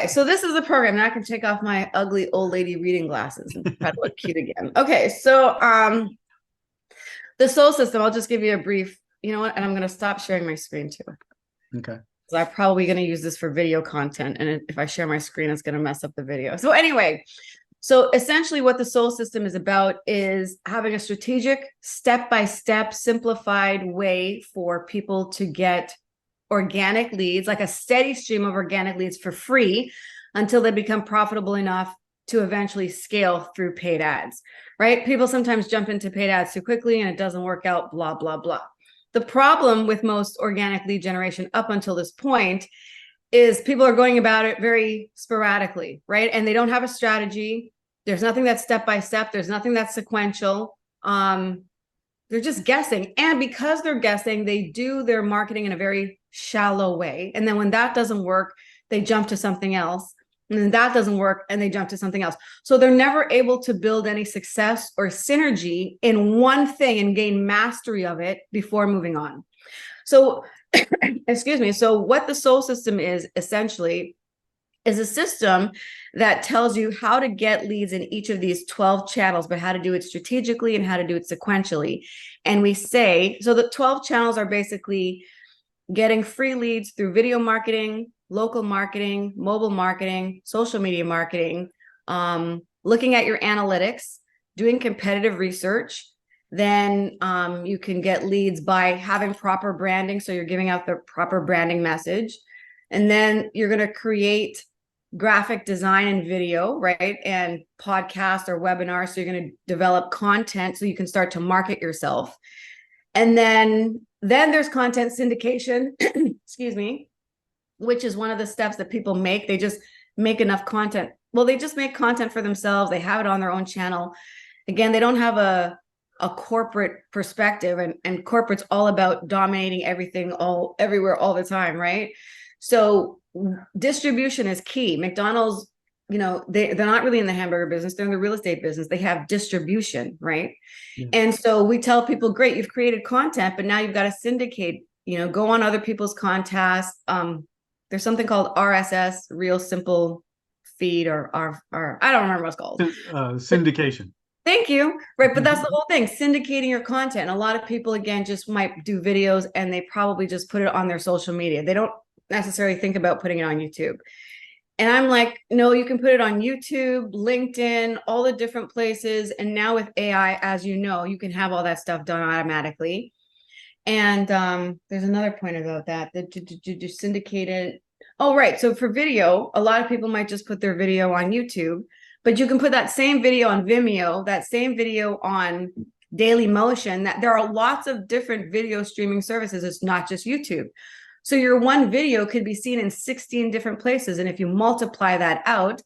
so this is the program. Now I can take off my ugly old lady reading glasses and try to look cute again. Okay, so the S.O.L.D system, I'll just give you a brief, you know what, and I'm going to stop sharing my screen too. Okay. So I'm probably going to use this for video content, and if I share my screen, it's going to mess up the video. So anyway, so essentially what the S.O.L.D system is about is having a strategic, step-by-step, simplified way for people to get organic leads, like a steady stream of organic leads for free until they become profitable enough to eventually scale through paid ads, right? People sometimes jump into paid ads too quickly and it doesn't work out, blah, blah, blah. The problem with most organic lead generation up until this point is people are going about it very sporadically, right? And they don't have a strategy. There's nothing that's step-by-step. There's nothing that's sequential. They're just guessing. And because they're guessing, they do their marketing in a very shallow way. And then when that doesn't work, they jump to something else. And then that doesn't work and they jump to something else. So they're never able to build any success or synergy in one thing and gain mastery of it before moving on. So, excuse me. So what the S.O.L.D system is essentially is a system that tells you how to get leads in each of these 12 channels, but how to do it strategically and how to do it sequentially. And we say, so the 12 channels are basically getting free leads through video marketing, local marketing, mobile marketing, social media marketing, looking at your analytics, doing competitive research. Then you can get leads by having proper branding. So you're giving out the proper branding message. And then you're going to create graphic design and video, right? And podcast or webinar. So you're going to develop content so you can start to market yourself. And then there's content syndication, excuse me, which is one of the steps that people make. They just make enough content. Well, they just make content for themselves. They have it on their own channel. Again, they don't have a corporate perspective, and corporate's all about dominating everything everywhere all the time, right? So distribution is key. McDonald's, you know, they're not really in the hamburger business. They're in the real estate business. They have distribution, right? Yeah. And so we tell people, great, you've created content, but now you've got to syndicate, you know, go on other people's contests. There's something called RSS, Real Simple Feed, or I don't remember what it's called. Syndication. Thank you. Right. But that's the whole thing, syndicating your content. A lot of people, again, just might do videos and they probably just put it on their social media. They don't necessarily think about putting it on YouTube. And I'm like, no, you can put it on YouTube, LinkedIn, all the different places. And now with AI, as you know, you can have all that stuff done automatically. And there's another point about that syndicated. Oh, right. So for video, a lot of people might just put their video on YouTube, but you can put that same video on Vimeo, that same video on Daily Motion. That there are lots of different video streaming services. It's not just YouTube. So your one video could be seen in 16 different places. And if you multiply that out,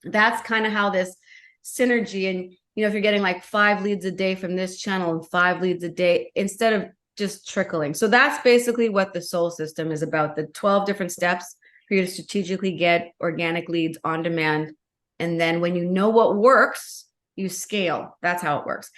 that's kind of how this synergy, and you know, if you're getting like 5 leads a day from this channel and 5 leads a day, instead of just trickling. So that's basically what the S.O.L.D system is about, the 12 different steps for you to strategically get organic leads on demand. And then when you know what works, you scale. That's how it works.